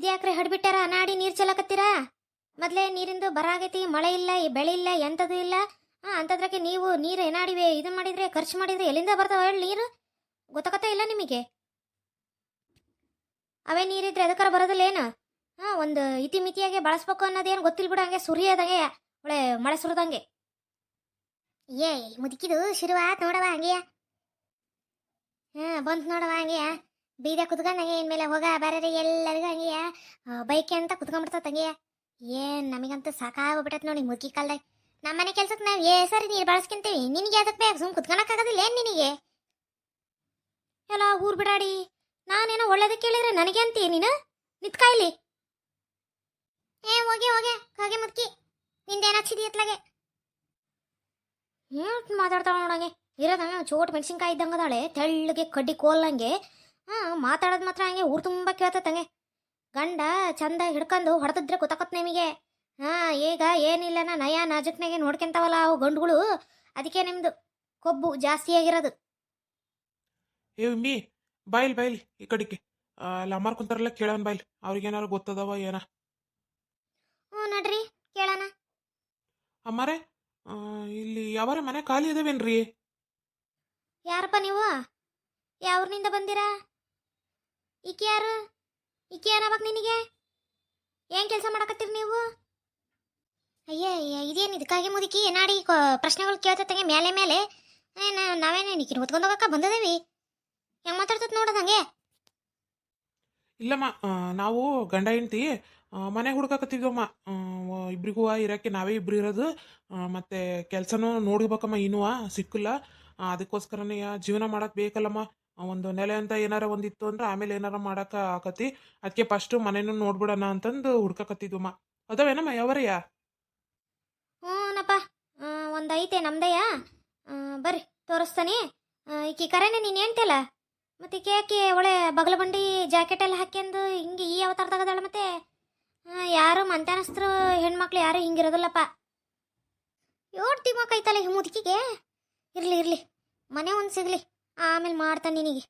ಇದ್ಯಾಕ್ರೆ ಹಡ್ಬಿಟ್ಟಾರ ಅನಾಡಿ ನೀರು ಚೆಲ್ಲಕತ್ತೀರಾ? ಮೊದಲೇ ನೀರಿಂದು ಬರ ಆಗೈತಿ, ಮಳೆ ಇಲ್ಲ, ಈ ಬೆಳೆ ಇಲ್ಲ, ಎಂಥದ್ದು ಇಲ್ಲ. ಅಂಥದ್ರಾಗೆ ನೀವು ನೀರು ಏನಾಡಿವೆ ಇದನ್ನ ಮಾಡಿದ್ರೆ, ಖರ್ಚು ಮಾಡಿದ್ರೆ ಎಲ್ಲಿಂದ ಬರ್ತಾವ ಹೇಳಿ ನೀರು? ಗೊತ್ತಾಗತ್ತಾ ಇಲ್ಲ ನಿಮಗೆ? ಅವೇ ನೀರಿದ್ರೆ ಅದಕ್ಕಾರ ಬರೋದಿಲ್ಲ ಏನು? ಒಂದು ಇತಿಮಿತಿಯಾಗೆ ಬಳಸ್ಬೇಕು ಅನ್ನೋದೇನು ಗೊತ್ತಿಲ್ಲ ಬಿಡು. ಹಂಗೆ ಸುರಿಯೋದಂಗೆ ಒಳ್ಳೆ ಮಳೆ ಸುರಿದಂಗೆ. ಏ ಮುದುಕಿದು ಶುರುವಾತ್ ನೋಡವ ಹಂಗೆಯ. ಬಂತು ನೋಡವ ಹಂಗೆಯ. ಬೀದ ಕುತ್ಕೊಂಡಂಗೆ ಇನ್ಮೇಲೆ ಹೋಗ ಬರೀ ಎಲ್ಲರಿಗೂ ಹಂಗೆಯ ಬೈಕೆ ಅಂತ ಕುತ್ಕೊಂಡ್ಬಿಡ್ತದ ಹಂಗೆಯ. ಏನ್ ನಮಗಂತೂ ಸಾಕಾಗ್ಬಿಟ್ಟತ್ ನೋಡಿ ಮುದುಕಿ ಕಾಲ್ದಾಗ. ನಮ್ಮನೆ ಕೆಲ್ಸಕ್ಕೆ ನಾವು ಸರಿ ನೀರು ಬಳಸ್ಕೊಂತೀವಿ, ನಿನಗೆ ಅದಕ್ಕೆ ಬೇಕು? ಸುಮ್ ಕುತ್ಕೊಳಕ್ಕಾಗೋದಿಲ್ಲ ಏನ್ ನಿನಗೆ? ಎಲ್ಲ ಊರ್ ಬಿಡಾಡಿ, ನಾನೇನೋ ಒಳ್ಳೇದಕ್ಕೆ ಕೇಳಿದ್ರೆ ನನಗೆ ಅಂತೀಯ ನೀನು? ನಿತ್ಕಾಯ್ಲಿ. ಹೋಗೆ ಹೋಗೆ ಹೋಗೆ ಮುದುಕಿ, ನಿಂದೇನು ಹಚ್ಚಿದಿ ಎತ್ಲಾಗೆ? ಮಾತಾಡ್ತಾಳ ನೋಡಂಗೆ ಇರೋದಂಗ ಚೋಟ್ ಮೆಣಸಿನ್ಕಾಯಿ ಇದ್ದಂಗದಾಳೆ, ತೆಳ್ಳಗೆ ಕಡ್ಡಿ ಕೋಲ್ಲಂಗೆ. ಮಾತಾಡೋದು ಮಾತ್ರ ಹಂಗೆ ಊರು ತುಂಬ ಕೇಳ್ತೈತಂಗೆ. ಗಂಡ ಚಂದ ಹಿಡ್ಕೊಂಡು ಹೊಡೆದಿದ್ರೆ ಗೊತ್ತಾಕತ್ ನಿಮಗೆ. ಈಗ ಏನಿಲ್ಲನ ನಯ ನಾಜುಕ್ನಾಗೆ ನೋಡ್ಕೊಂತಾವಲ್ಲ ಅವು ಗಂಡುಗಳು, ಅದಕ್ಕೆ ನಿಮ್ದು ಕೊಬ್ಬು ಜಾಸ್ತಿ ಆಗಿರೋದು. ಮೀ ಬಾಯ್ಲಿ ಈ ಕಡೆಗೆ ಅಲ್ಲಿ ಅಮ್ಮಾರ್ ಕುಂತಾರಲ್ಲ, ಕೇಳೋನ್ ಬಾಯ್ಲಿ, ಅವ್ರಿಗೇನಾರು ಗೊತ್ತದವ ಏನ? ನಡ್ರಿ ಕೇಳೋಣ. ಅಮ್ಮಾರೆ, ಇಲ್ಲಿ ಯಾವಾರ ಮನೆ ಖಾಲಿ ಇದಾವೇನ್ರಿ? ಯಾರಪ್ಪ ನೀವು? ಯಾವ್ರನಿಂದ ಬಂದಿರಾ? ಈಕೆ ಯಾರು? ಈಕೆ ಏನಾವಾಗ ನಿನಗೆ? ಏನ್ ಕೆಲಸ ಮಾಡಕತ್ತೀರಿ ನೀವು? ಅಯ್ಯ ಇದೇನು ಇದಕ್ಕಾಗಿ ಮುದುಕಿ ಏನಾಡಿ ಪ್ರಶ್ನೆಗಳು ಕೇಳ್ತಂಗೆ ಮೇಲೆ ಮೇಲೆ. ನಾವೇನೇ ನಿಕ್ಕಿನ ಹೊತ್ಕೊಂಡು ಹೋಗಕ್ಕ ಬಂದದೇವಿ? ಹೆಂಗೆ ಮಾತಾಡ್ತತ್ ನೋಡೋದಂಗೆ. ಇಲ್ಲಮ್ಮ, ನಾವು ಗಂಡ ಹೆಂಡ್ತಿ ಮನೆ ಹುಡ್ಕಾಕತ್ತಿದ್ವಮ್ಮ. ಇಬ್ರಿಗೂ ಇರೋಕ್ಕೆ ನಾವೇ ಇಬ್ರು ಇರೋದು. ಮತ್ತೆ ಕೆಲಸನೂ ನೋಡ್ಬೇಕಮ್ಮ, ಇನ್ನೂ ಸಿಕ್ಕಿಲ್ಲ. ಅದಕ್ಕೋಸ್ಕರನೇ ಜೀವನ ಮಾಡಕ್ ಬೇಕಲ್ಲಮ್ಮ. ಒಂದು ನೆಲೆ ಅಂತ ಏನಾರ ಒಂದಿತ್ತು ಅಂದ್ರೆ ಆಮೇಲೆ ಏನಾರ ಮಾಡಕ ಆಕತಿ. ಅದಕ್ಕೆ ಫಸ್ಟ್ ಮನೇನು ನೋಡ್ಬಿಡೋಣ ಅಂತಂದು ಹುಡ್ಕಾಕತ್ತಿದ್ವಮ್ಮ. ಅದಾವೇನಮ್ಮ ಯಾವರಯ್ಯ? ಹ್ಞೂನಪ್ಪ, ಒಂದು ಐತೆ ನಮ್ದಯ್ಯ. ಬರ್ರಿ ತೋರಿಸ್ತಾನೆ. ಈಕಿ ಕರೆನೆ ನೀನು ಹೇಳ್ತಿಲ್ಲ ಮತ್ತೆ ಈಕೆ ಯಾಕೆ ಒಳ್ಳೆ ಬಗಲ ಬಂಡಿ ಜಾಕೆಟ್ ಎಲ್ಲ ಹಾಕ್ಯಂದು ಹಿಂಗೆ ಈ ಅವತಾರದಾಗದಾಳ ಮತ್ತೆ? ಯಾರು ಮಂತ್ಯಾನಸ್ತ್ರು ಹೆಣ್ಮಕ್ಳು ಯಾರು ಹಿಂಗಿರೋದಿಲ್ಲಪ್ಪ. ಯೋಡ್ ತಿಮ್ಮಕ್ಕ ಐತಲ್ಲ ಈ ಮುದುಕಿಗೆ. ಇರ್ಲಿ ಮನೆ ಒಂದು ಸಿಗ್ಲಿ, ಆಮೇಲೆ ಮಾಡ್ತಾನೆ ನಿನಗೆ.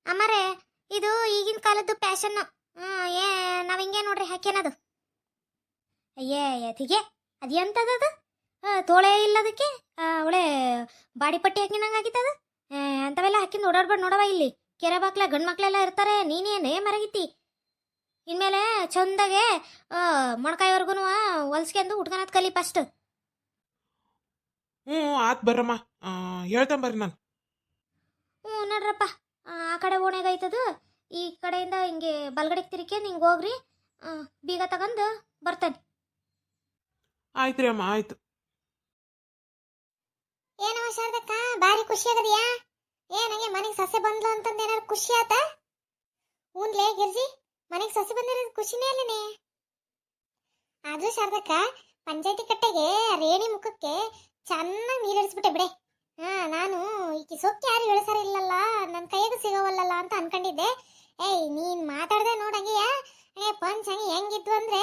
ಅಮ್ಮರೇ, ಇದು ಈಗಿನ ಕಾಲದ್ದು ಪ್ಯಾಷನ್ನು. ನಾವು ಹಿಂಗೆ ನೋಡ್ರಿ ಹಾಕ್ಯನದು. ಅಯ್ಯೇ ಅದು ಎಂಥದ್ದು? ತೋಳೆ ಇಲ್ಲದಕ್ಕೆ ಒಳ್ಳೆ ಬಾಡಿ ಪಟ್ಟಿ ಹಾಕಿನಂಗೆ ಆಗಿತ್ತದು. ಅಂಥವೆಲ್ಲ ಹಾಕಿಂದು ಓಡಾಡ್ಬೇಡ ನೋಡವ. ಇಲ್ಲಿ ಕೆರೆ ಬಾಕ್ಲ ಗಂಡು ಮಕ್ಳೆಲ್ಲ ಇರ್ತಾರೆ, ನೀನೇನೇ ಮರಗಿತ್ತಿ. ಇನ್ಮೇಲೆ ಚಂದಾಗೆ ಮೊಣಕಾಯಿವರೆಗೂ ಹೊಲ್ಸ್ಕೊಂಡು ಉಟ್ಕೊಳತ್ ಕಲಿ ಫಸ್ಟ್. ಆತ್ ಬರ್ರಮ್ಮ, ಹೇಳ್ತಾನೆ ಬರ್ರಿ ನಾನು. ನಡ್ರಪ್ಪ, ಆ ಕಡೆ ಓಣೆಗೈತದು, ಈ ಕಡೆಯಿಂದ ಹಿಂಗೆ ಬಲ್ಗಡೆಗೆ ತಿರ್ಕೊಂಡು ಹಿಂಗೆ ಹೋಗ್ರಿ. ಬೀಗ ತಗೊಂಡು ಬರ್ತಾನೆ. ಆಯ್ತು ರೀ ಅಮ್ಮ, ಆಯ್ತು. ಏನೋ ಶಾರದಕ್ಕ, ಭಾರಿ ಖುಷಿ ಆಗದಿಯಾ? ನನಗೆ ಮನೆಗೆ ಸಸ್ಯ ಬಂದ್ಲು ಅಂತಂದು ಏನಾರು ಖುಷಿ ಆತ? ಹೂನ್ಲೇ ಗಿರ್ಜಿ, ಮನೆಗೆ ಸಸ್ಯ ಬಂದಿರೋದು ಖುಷಿನೇ ಅಲ್ಲನೇ. ಆದ್ರೂ ಶಾರದಕ್ಕ, ಪಂಚಾಯತಿ ಕಟ್ಟೆಗೆ ರೇಣಿ ಮುಖಕ್ಕೆ ಚೆನ್ನಾಗಿ ನೀರು ಇಳಿಸ್ಬಿಟ್ಟೆ ಬಿಡೆ. ನಾನು ಈಕಿ ಸೊಕ್ಕೆ ಯಾರು ಇಳಿಸಾರ ಇಲ್ಲಲ್ಲ, ನನ್ನ ಕೈಯಾಗ ಸಿಗೋವಲ್ಲಲ್ಲ ಅಂತ ಅನ್ಕೊಂಡಿದ್ದೆ. ನೀನ್ ಮಾತಾಡ್ದೆ ನೋಡಂಗೆಯ ಪಂಚ್ ಹಂಗೆ ಹೆಂಗಿದ್ವು ಅಂದ್ರೆ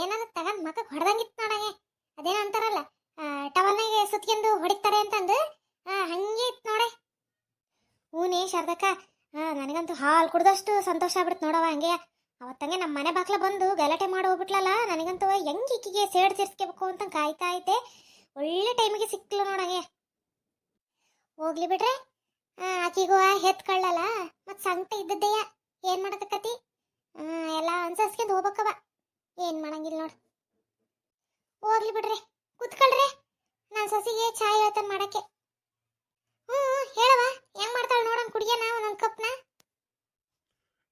ಏನಾದ್ರು ತಗೊಂಡ್ ಮಕ್ಕಕ್ಕೆ ಹೊಡೆದಂಗಿತ್ತು ನೋಡಂಗೆ. ಅದೇನೋ ಅಂತಾರಲ್ಲ, ಟವಲ್ನಾಗೆ ಸುತ್ಕೊಂಡು ಹೊಡಿತಾರೆ ಅಂತಂದು ಹಂಗೆ ಇತ್ತು ನೋಡೆ. ಹೂನೇ ಶಾರದಕ್ಕ, ನನಗಂತೂ ಹಾಲು ಕುಡ್ದಷ್ಟು ಸಂತೋಷ ಆಗ್ಬಿಡ್ತು ನೋಡವ. ಹಂಗೆ ಅವತ್ತಂಗೆ ನಮ್ಮ ಮನೆ ಬಾಕ್ಲ ಬಂದು ಗಲಾಟೆ ಮಾಡಿ ಹೋಗ್ಬಿಟ್ಲಲ್ಲ, ನನಗಂತೂ ಹೆಂಗೆ ಈಕಿಗೆ ಸೇಡ್ ಸೇರ್ಸ್ಕೋಬೇಕು ಅಂತ ಕಾಯ್ತಾ ಐತೆ. ಒಳ್ಳೆ ಟೈಮಿಗೆ ಸಿಕ್ಕಿಲ್ಲ ನೋಡಂಗೆ. ಹೋಗ್ಲಿ ಬಿಡ್ರೆ, ಆಕಿಗೂ ಹೆತ್ಕೊಳ್ಳಲ್ಲ ಮತ್ತು ಸಂಕಟ ಇದ್ದದ್ದೆಯ. ಏನು ಮಾಡಕತ್ತಿ? ಎಲ್ಲ ಅನ್ಸರ್ಸ್ಕೊಂಡು ಹೋಗ್ಬೇಕವ, ಏನು ಮಾಡಂಗಿಲ್ಲ ನೋಡು. ಹೋಗ್ಲಿ ಬಿಡ್ರಿ, ಕುತ್ಕೊಳ್ರಿ, ನಾನು ಸಸಿಗೆ ಚಾಯ್ ಹೇಳ್ತಾನೆ ಮಾಡಕ್ಕೆ. ಹೇಳವ, ಹೆಂಗ್ ಮಾಡ್ತಾಳೆ ನೋಡಂಗ್ ಕುಡಿಯೋಣ ಒಂದೊಂದು ಕಪ್ನ.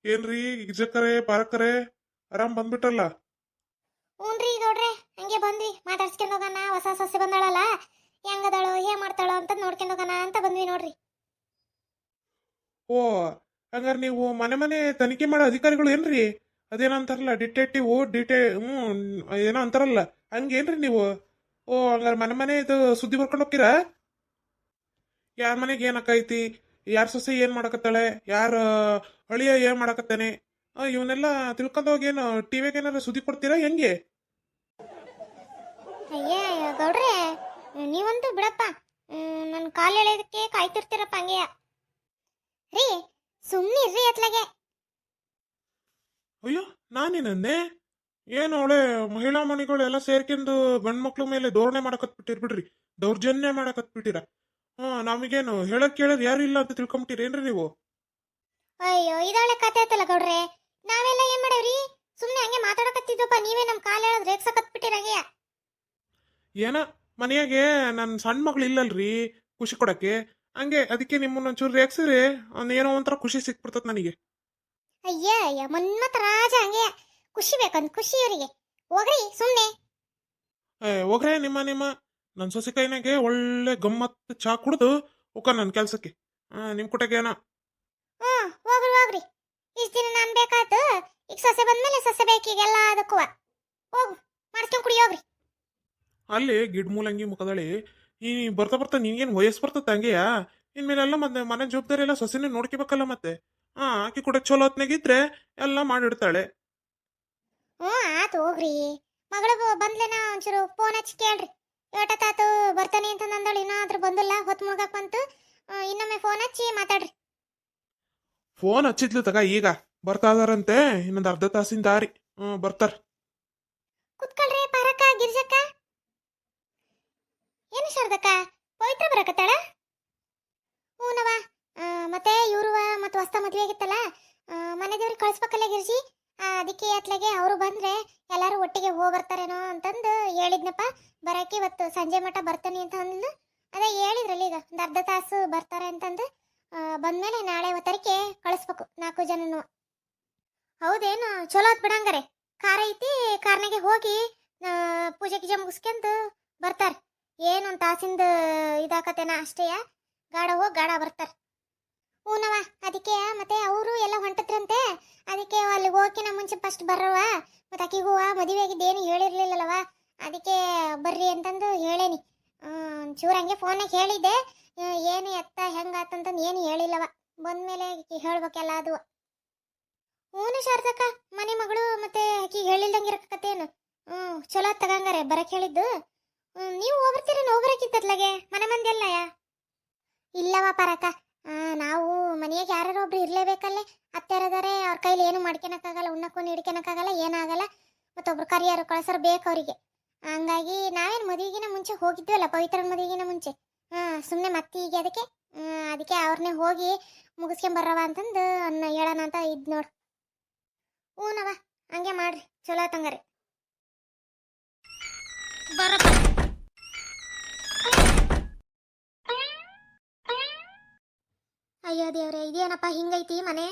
ಏನ್ರಿ ಇಜಕ್ಕರೆ ಪಾರಕರೆ ಆರಾಮ್ ಬಂದ್ಬಿಟ್ರಲ್ಲ? ಹ್ಞೂನ್ರಿ ಗೌಡ್ರೆ, ಹಂಗೆ ಬಂದ್ವಿ, ಮಾತಾಡ್ಸ್ಕೊಂಡು ಹೋಗೋಣ. ಹೊಸ ಸಸ್ಯ ಬಂದಾಳಲ್ಲ, ಹೆಂಗದಾಳೋ ಏನ್ ಮಾಡ್ತಾಳೋ ಅಂತ ನೋಡ್ಕೊಂಡು ಹೋಗೋಣ ಅಂತ ಬಂದ್ವಿ ನೋಡ್ರಿ. ಓ, ಹಂಗಾರೆ ನೀವು ಮನೆ ತನಿಖೆ ಮಾಡೋ ಅಧಿಕಾರಿಗಳು ಏನ್ರಿ? ಅದೇನೋ ಅಂತಾರಲ್ಲ, ಡಿಟೆಕ್ಟಿವ್ ಏನೋ ಅಂತಾರಲ್ಲ, ಹಂಗೇನ್ರಿ ನೀವು? ಓ, ಹಂಗಾರೆ ಮನೆ ಇದು ಸುದ್ದಿ ಬರ್ಕೊಂಡು ಹೋಗ್ತೀರಾ? ಯಾರ ಮನೆಗೆ ಏನಕ್ಕೈತಿ, ಯಾರ ಸೊಸೆ ಏನ್ ಮಾಡಕತ್ತಾಳೆ, ಯಾರ ಅಳಿಯ ಏನ್ ಮಾಡಕತ್ತಾನೆ, ಇವನ್ನೆಲ್ಲ ತಿಳ್ಕೊಂಡು ಹೋಗೇನು ಟಿವಿಗೆ ಏನಾರ ಸುದ್ದಿ ಕೊಡ್ತೀರಾ ಹೆಂಗೆ? ಅಯ್ಯೇ ಗೌಡ್ರೆ, ನೀವಂತೂ ಬಿಡಪ್ಪ, ನನ್ನ ಕಾಲು ಎಳೆಯೋದಕ್ಕೆ ಕಾಯ್ತಿರ್ತೀರಪ್ಪ ಹಂಗೆಯ. ರೀ ಸುಮ್ಮನೆ ಇರ್ರಿ ಅತ್ಲಾಗೆ. ಅಯ್ಯೋ ನಾನೇನಂದೆ ಏನು ಅವಳೆ ಮಹಿಳಾ ಮಣಿಗಳೆಲ್ಲ ಸೇರ್ಕೊಂಡು ಗಂಡು ಮಕ್ಳ ಮೇಲೆ ಧೋರಣೆ ಮಾಡಕತ್ಬಿಟ್ಟಿರ್ ಬಿಡ್ರಿ, ದೌರ್ಜನ್ಯ ಮಾಡಕತ್ಬಿಟ್ಟಿರ. ನಮಗೇನು ಹೇಳಕ್ ಕೇಳೋದು ಯಾರು ಇಲ್ಲ ಅಂತ ತಿಳ್ಕೊಂಬಿಟ್ಟಿರೇನ್ರಿ ನೀವು? ಅಯ್ಯೋ ಇದೊಳ್ಳೆ ಕತೆ ಐತಲ್ಲ ಗೌಡ್ರೆ. ನಾವೆಲ್ಲ ಏನ್ ಮಾಡೇವ್ರಿ? ಸುಮ್ನೆ ಹಂಗೆ ಮಾತಾಡಕತ್ತಿದ್ವಪ್ಪ, ನೀವೇ ನಮ್ ಕಾಲ್ ಹೇಳೋದ್ ರೇಗ್ಸಕತ್ಬಿಟ್ಟಿರಂಗೆ. ಏನ ಮನೆಯಾಗೆ ನನ್ನ ಸಣ್ಣ ಮಗಳು ಇಲ್ಲಲ್ರಿ ಖುಷಿ ಕೊಡಕ್ಕೆ, ಹಂಗೆ ಅದಕ್ಕೆ ನಿಮ್ಮನ್ನ ಒಂಚೂರು ರೇಗ್ಸಿದ್ರೆ ಏನೋ ಒಂಥರ ಖುಷಿ ಸಿಕ್ಬಿಡ್ತತ್ ನನಗೆ. ಅಯ್ಯ ಅಯ್ಯ ಮನ್ಮತ ರಾಜ ಹಂಗೆ ಖುಷಿ ಬೇಕಂತ ಖುಷಿ ಇವರಿಗೆ. ಹೋಗ್ರಿ ಸುಮ್ನೆ. ಹೋಗ್ರೆ ನಿಮ್ಮ ನನ್ನ ಸೊಸೆ ಕೈನಾಗೆ ಒಳ್ಳೆ ಗಮ್ಮತ್ ಚಾ ಕುಡ್ದು ಹೋಗ ನನ್ನ ಕೆಲ್ಸಕ್ಕೆ. ನಿಮ್ ಕುಟಗೆ ಏನ ಹೋಗ್ರಿ ಹೋಗ್ರಿ. ಇಷ್ಟ ದಿನ ನಾನ್ ಬೇಕಾತು, ಈಗ ಸೊಸೆ ಬಂದ್ಮೇಲೆ ಸೊಸೆ ಬೇಕೀಗೆಲ್ಲ ಅದಕ್ಕೂ ಹೋಗು ಮಾಡ್ಸ್ಕೊಂಡ್ ಕುಡಿ ಹೋಗ್ರಿ. ಅಲ್ಲಿ ಗಿಡ್ಮೂಲಂಗಿ ಮುಖದಳಿ ಈ ಬರ್ತಾ ಬರ್ತಾ ನಿನ್ಗೇನು ವಯಸ್ಸು ಬರ್ತದ ಹಂಗೆಯಾ? ಇನ್ಮೇಲೆಲ್ಲ ಮತ್ತೆ ಮನೆ ಜವಾಬ್ದಾರಿ ಎಲ್ಲ ಸೊಸೆನೇ ನೋಡ್ಕೋಬೇಕಲ್ಲ ಮತ್ತೆ. ಆಕಿ ಕೂಡ ಚಲೋ ಹೊತ್ನಾಗಿದ್ರೆ ಎಲ್ಲ ಮಾಡಿಡ್ತಾಳೆ. ಆತು ಹೋಗ್ರಿ. ಮಗಳು ಬಂದ್ಲೇನ ಒಂಚೂರು ಫೋನ್ ಹಚ್ಚಿ ಕೇಳ್ರಿ. ಏಟತ್ತಾತು ಬರ್ತಾನೆ ಅಂತ ನಂದಳು, ಇನ್ನಾದ್ರೂ ಬಂದಿಲ್ಲ, ಹೊತ್ತು ಮುಳ್ಗಕ್ ಬಂತು. ಇನ್ನೊಮ್ಮೆ ಫೋನ್ ಹಚ್ಚಿ ಮಾತಾಡ್ರಿ. ಫೋನ್ ಹಚ್ಚಿದ್ಲು ತಗ, ಈಗ ಬರ್ತಾ ಇದಾರಂತೆ, ಇನ್ನೊಂದು ಅರ್ಧ ತಾಸಿನ ದಾರಿ. ಬರ್ತಾರ. ಕುತ್ಕೊಳ್ರಿ ಪಾರಕ್ಕ ಗಿರ್ಜಕ್ಕ. ಏನು ಶಾರದಕ್ಕ, ಪವಿತ್ರ ಬರಕತ್ತಾಳ? ಹೂನವ. ಮತ್ತೆ ಇವ್ರುವ ಮತ್ತು ಹೊಸ್ತ ಮದ್ವೆ ಆಗಿತ್ತಲ್ಲ, ಮನೆ ದೇವ್ರಿಗೆ ಕಳಿಸ್ಬೇಕಲ್ಲ ಗಿರ್ಜಿ. ಅದಕ್ಕೆ ಅತ್ಲಾಗೆ ಅವರು ಬಂದ್ರೆ ಎಲ್ಲಾರು ಒಟ್ಟಿಗೆ ಹೋಗಿ ಬರ್ತಾರೇನೋ ಅಂತಂದು ಹೇಳಿದ್ನಪ್ಪ. ಬರಕ್ಕೆ ಇವತ್ತು ಸಂಜೆ ಮಠ ಬರ್ತಾನೆ ಅಂತ ಅಂದು ಅದೇ ಹೇಳಿದ್ರಲ್ಲ, ಈಗ ಒಂದು ಅರ್ಧ ತಾಸು ಬರ್ತಾರೆ ಅಂತಂದು. ಬಂದ್ಮೇಲೆ ನಾಳೆ ಹೊತ್ತರಿಕೆ ಕಳಿಸ್ಬೇಕು 4 ಜನನು. ಹೌದೇನು? ಚಲೋ ಆತ್ ಬಿಡಂಗಾರೆ. ಕಾರ ಐತಿ, ಕಾರ್ನಾಗೆ ಹೋಗಿ ಪೂಜೆ ಗೀಜೆ ಮುಗಿಸ್ಕೊಂಡು ಬರ್ತಾರ. ಏನೊಂದು ತಾಸಿಂದ ಇದಾಕತೇನ ಅಷ್ಟೇಯ, ಗಾಡ ಹೋಗಿ ಗಾಡ ಬರ್ತಾರ. ಹೂನವ. ಅದಕ್ಕೆ ಮತ್ತೆ ಅವರು ಎಲ್ಲ ಹೊಂಟದ್ರಂತೆ, ಅದಕ್ಕೆ ಅಲ್ಲಿಗೆ ಹೋಗಿನ ಮುಂಚೆ ಫಸ್ಟ್ ಬರ್ರವ. ಮತ್ತೆ ಆಕಿಗೂ ಮದುವೆ ಆಗಿದ್ದೇನು ಹೇಳಿರ್ಲಿಲ್ಲವ, ಅದಕ್ಕೆ ಬರ್ರಿ ಅಂತಂದು ಹೇಳೇನಿ. ಚೂರು ಹಂಗೆ ಫೋನಾಗ ಹೇಳಿದ್ದೆ, ಏನು ಎತ್ತ ಹೆಂಗಾತಂತಂದು ಏನು ಹೇಳಿಲ್ಲವ. ಬಂದ್ಮೇಲೆ ಹೇಳ್ಬೇಕೆಲ್ಲ ಅದು. ಹೂನು ಶಾರದಕ್ಕ, ಮನೆ ಮಗಳು ಮತ್ತೆ ಆಕಿಗೆ ಹೇಳಿಲ್ದಂಗೆ ಇರಕತ್ತೇನು. ಚಲೋ ತಗಂಗಾರೆ ಬರಕ್ ಹೇಳಿದ್ದು. ನೀವು ಹೋಗ್ಬರ್ತೀರೇನು? ಹೋಗ್ಬರಕ್ಕಿತ್ತತ್ಲಾಗೆ ಮನೆ ಮಂದಿ ಎಲ್ಲ? ಇಲ್ಲವ ಪರಕ, ನಾವು ಮನೆಯಾಗ ಯಾರು ಒಬ್ರು ಇರ್ಲೇಬೇಕಲ್ಲೇ. ಅತ್ತೆರದಾರೆ, ಅವ್ರ ಕೈಲಿ ಏನು ಮಾಡ್ಕೊಳಕ್ಕಾಗಲ್ಲ, ಉಣ್ಣಕ್ಕೂ ಹಿಡ್ಕೊಳಕ್ಕಾಗಲ್ಲ, ಏನಾಗಲ್ಲ. ಮತ್ತೊಬ್ರು ಕರಿಯಾರು ಕಳ್ಸರ್ ಬೇಕು ಅವರಿಗೆ. ಹಂಗಾಗಿ ನಾವೇನು ಮದುವೆಗಿನ ಮುಂಚೆ ಹೋಗಿದ್ವಲ್ಲ, ಪವಿತ್ರನ ಮದುವೆಗಿನ ಮುಂಚೆ. ಸುಮ್ಮನೆ ಮತ್ತೆ ಈಗ ಅದಕ್ಕೆ ಅವ್ರನ್ನೇ ಹೋಗಿ ಮುಗಿಸ್ಕೊಂಬರ್ರವ ಅಂತಂದು ಹೇಳೋಣ ಅಂತ ಇದ್ ನೋಡು. ಹೂನವ, ಹಂಗೆ ಮಾಡ್ರಿ, ಚಲೋ ತಂಗಾರಿ. ಬರಪ್ಪ. ಅಯ್ಯೋ ದೇವ್ರೆ, ಇದೇನಪ್ಪ ಹಿಂಗೈತಿ ಮನೆ?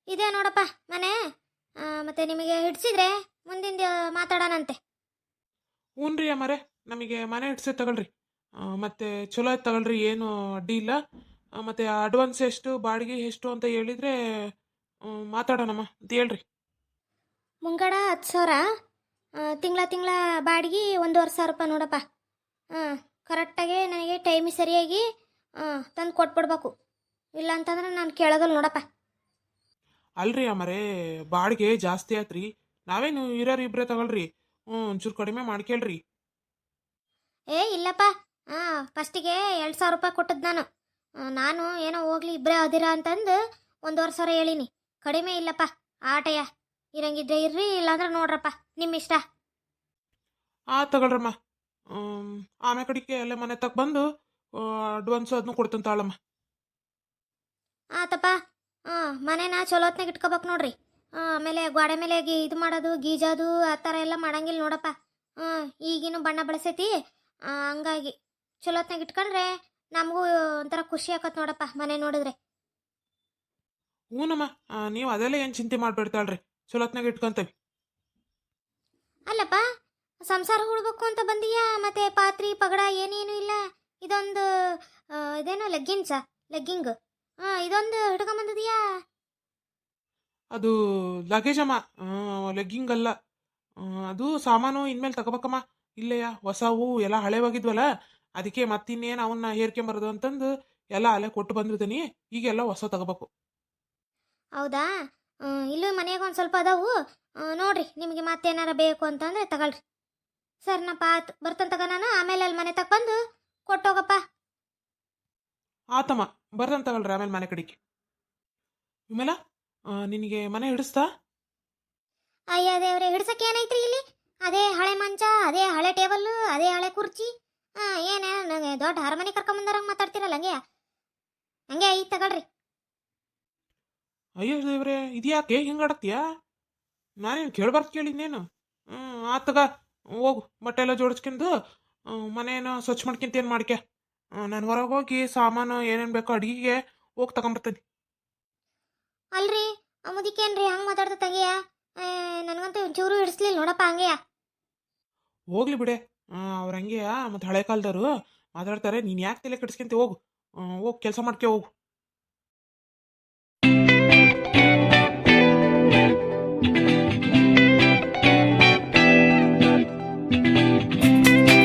ಇದೇ ನೋಡಪ್ಪ ಮನೆ. ಮತ್ತೆ ನಿಮಗೆ ಹಿಡ್ಸಿದ್ರೆ ಮುಂದಿನ ಮಾತಾಡೋಣಂತೆ. ಹ್ಞೂನ್ರಿ ಅಮ್ಮರೆ, ನಮಗೆ ಮನೆ ಇಡ್ಸೇ ತಗೊಳ್ರಿ. ಮತ್ತೆ ಚಲೋ ಆಯ್ತು ತಗೊಳ್ರಿ, ಏನು ಅಡ್ಡಿ ಇಲ್ಲ. ಮತ್ತೆ ಅಡ್ವಾನ್ಸ್ ಎಷ್ಟು, ಬಾಡಿಗೆ ಎಷ್ಟು ಅಂತ ಹೇಳಿದ್ರೆ ಮಾತಾಡೋಣಮ್ಮ ಅಂತ ಹೇಳ್ರಿ. ಮುಂಗಡ 10,000, ತಿಂಗಳ ಬಾಡಿಗೆ 1,500 ರೂಪಾಯಿ ನೋಡಪ್ಪ. ಕರೆಕ್ಟಾಗಿ ನನಗೆ ಟೈಮಿಗೆ ಸರಿಯಾಗಿ ತಂದು ಕೊಟ್ಬಿಡ್ಬೇಕು. ಇಲ್ಲ ಅಂತಂದ್ರೆ ನಾನು ಕೇಳೋದಲ್ಲ ನೋಡಪ್ಪ. ಅಲ್ರಿ ಅಮ್ಮರೇ, ಬಾಡಿಗೆ ಜಾಸ್ತಿ ಆಯ್ತ್ರಿ. ನಾವೇನು ಇರೋರು ಇಬ್ಬರೇ ತಗೊಳ್ರಿ. ಒಂಚೂರು ಕಡಿಮೆ ಮಾಡ್ಕೇಳ್ರಿ. ಇಲ್ಲಪ್ಪ, ಫಸ್ಟಿಗೆ 2,000 ರೂಪಾಯಿ ಕೊಟ್ಟದ್ದು ನಾನು. ನಾನು ಏನೋ ಹೋಗ್ಲಿ ಇಬ್ಬರೇ ಅದಿರಾ ಅಂತಂದು 1,500 ಹೇಳೀನಿ. ಕಡಿಮೆ ಇಲ್ಲಪ್ಪ. ಆಟಯ್ಯ ಇರಂಗಿದ್ರೆ ಇರ್ರಿ, ಇಲ್ಲಾಂದ್ರೆ ನೋಡ್ರಪ್ಪ ನಿಮ್ಮ ಇಷ್ಟ. ತಗೊಳ್ರಮ್ಮ. ಆಮೇಲೆ ಕಡೆಗೆ ಅಲ್ಲೇ ಮನೆ ತಗ ಬಂದು ಅಡ್ವಾನ್ಸು ಅದನ್ನು ಕೊಡ್ತಂತಾಳಮ್ಮ. ಆತಪ್ಪ. ಮನೇನ ಚಲೋತ್ನಾಗ ಇಟ್ಕೋಬೇಕು ನೋಡ್ರಿ. ಆಮೇಲೆ ಗೋಡೆ ಮೇಲೆ ಇದು ಮಾಡೋದು, ಗೀಜೋದು ಆ ಥರ ಎಲ್ಲ ಮಾಡಂಗಿಲ್ಲ ನೋಡಪ್ಪ. ಈಗಿನ ಬಣ್ಣ ಬಳಸೈತಿ, ಹಂಗಾಗಿ ಚಲೋತ್ನಾಗ ಇಟ್ಕೊಂಡ್ರೆ ನಮಗೂ ಒಂಥರ ಖುಷಿ ಆಕತ್ ನೋಡಪ್ಪ ಮನೆ ನೋಡಿದ್ರೆ. ಹ್ಞೂನಮ್ಮ, ನೀವು ಅದೆಲ್ಲ ಏನು ಚಿಂತೆ ಮಾಡ್ಬಿಡ್ತಾಳ್ರಿ, ಚಲೋತ್ನಾಗ ಇಟ್ಕೊಂತೇವೆ. ಅಲ್ಲಪ್ಪ, ಸಂಸಾರ ಉಳ್ಬೇಕು ಅಂತ ಬಂದೀಯಾ, ಮತ್ತೆ ಪಾತ್ರಿ ಪಗಡ ಏನೇನು ಇಲ್ಲ. ಇದೊಂದು ಇದೇನೋ ಲೆಗ್ಗಿಂಗ್ ಇದೊಂದು ಹಿಡ್ಕೊಂಬಂದಿದೀಯಾ? ಅದು ಲಗೇಜ್ ಅಮ್ಮ, ಲೆಗ್ಗಿಂಗ್ ಅಲ್ಲ. ಅದು ಸಾಮಾನು ಇನ್ಮೇಲೆ ತಗೋಬೇಕಮ್ಮ. ಇಲ್ಲೆಯ ಹೊಸವು ಎಲ್ಲ ಹಳೆವಾಗಿದ್ವಲ್ಲ, ಅದಕ್ಕೆ ಮತ್ತಿನ್ನೇನು ಅವನ್ನ ಹೇರ್ಕೊಂಬರೋದು ಅಂತಂದು ಎಲ್ಲ ಅಲ್ಲೇ ಕೊಟ್ಟು ಬಂದಿರ್ತೀನಿ. ಈಗೆಲ್ಲ ಹೊಸ ತಗೋಬೇಕು. ಹೌದಾ? ಇಲ್ಲೂ ಮನೆಯಾಗ ಒಂದು ಸ್ವಲ್ಪ ಅದಾವು, ನೋಡ್ರಿ ನಿಮಗೆ ಮತ್ತೇನಾರ ಬೇಕು ಅಂತಂದ್ರೆ ತಗೊಳ್ರಿ. ಸರ್ನಪ್ಪ, ಆತು ಬರ್ತಂತ ತಗ ನಾನು. ಆಮೇಲೆ ಅಲ್ಲಿ ಮನೆ ತಗ ಬಂದು ಕೊಟ್ಟೋಗಪ್ಪ. ಆತಮ್ಮ, ಬರ್ದಂತ ತಗೊಳ್ರಿ ಆಮೇಲೆ ಮನೆ ಕಡೆಗೆ. ವಿಮಲ, ನಿನಗೆ ಮನೆ ಹಿಡಿಸ್ತಾ? ಅಯ್ಯ ದೇವ್ರೆ, ಹಿಡ್ಸಕ್ಕೆ ಏನೈತ್ರಿ ಇಲ್ಲಿ? ಅದೇ ಹಳೆ ಮಂಚ, ಅದೇ ಹಳೆ ಟೇಬಲ್, ಅದೇ ಹಳೆ ಕುರ್ಚಿ. ಏನ ನಂಗೆ ದೊಡ್ಡ ಅರಮನೆ ಕರ್ಕೊಂಬಂದಾರಂಗೆ ಮಾತಾಡ್ತಿರಲ್ಲ, ಹಂಗೆ ಹಂಗೆ ಐತ್ ತಗೊಳ್ರಿ. ಅಯ್ಯೋ ದೇವ್ರೆ, ಇದ್ಯಾಕೆ ಹಿಂಗೆ ಆಡತ್ತೀಯಾ? ನಾನೇನು ಕೇಳ್ಬಾರ್ದು ಕೇಳಿದ್ನೇನು? ಆತಗ ಹೋಗು, ಬಟ್ಟೆ ಎಲ್ಲ ಜೋಡಿಸ್ಕೊಂಡು ಮನೇನ ಸ್ವಚ್ಛ ಮಾಡ್ಕೊಂತ ಏನು ಮಾಡ್ಕೆ. ನಾನು ಹೊರಗೆ ಹೋಗಿ ಸಾಮಾನು ಏನೇನು ಬೇಕೋ ಅಡುಗೆಗೆ ಹೋಗಿ ತಗೊಂಬರ್ತೀನಿ. ಅಲ್ರಿ, ಮುದಿಕೇನ್ರಿ ಹಂಗೆ ಮಾತಾಡ್ತ ತಂಗಿಯ? ನನಗಂತೂ ಒಂಚೂರು ಹಿಡಿಸ್ಲಿಲ್ಲ ನೋಡಪ್ಪ ಹಂಗೆಯ. ಹೋಗ್ಲಿ ಬಿಡೆ, ಅವ್ರ ಹಂಗೆಯಾ, ಮತ್ತು ಹಳೆ ಕಾಲದವರು ಮಾತಾಡ್ತಾರೆ. ನೀನು ಯಾಕೆ ತಲೆ ಕೆಡಿಸ್ಕೊಂತ? ಹೋಗು, ಹೋಗಿ ಕೆಲಸ ಮಾಡ್ಕೆ ಹೋಗು.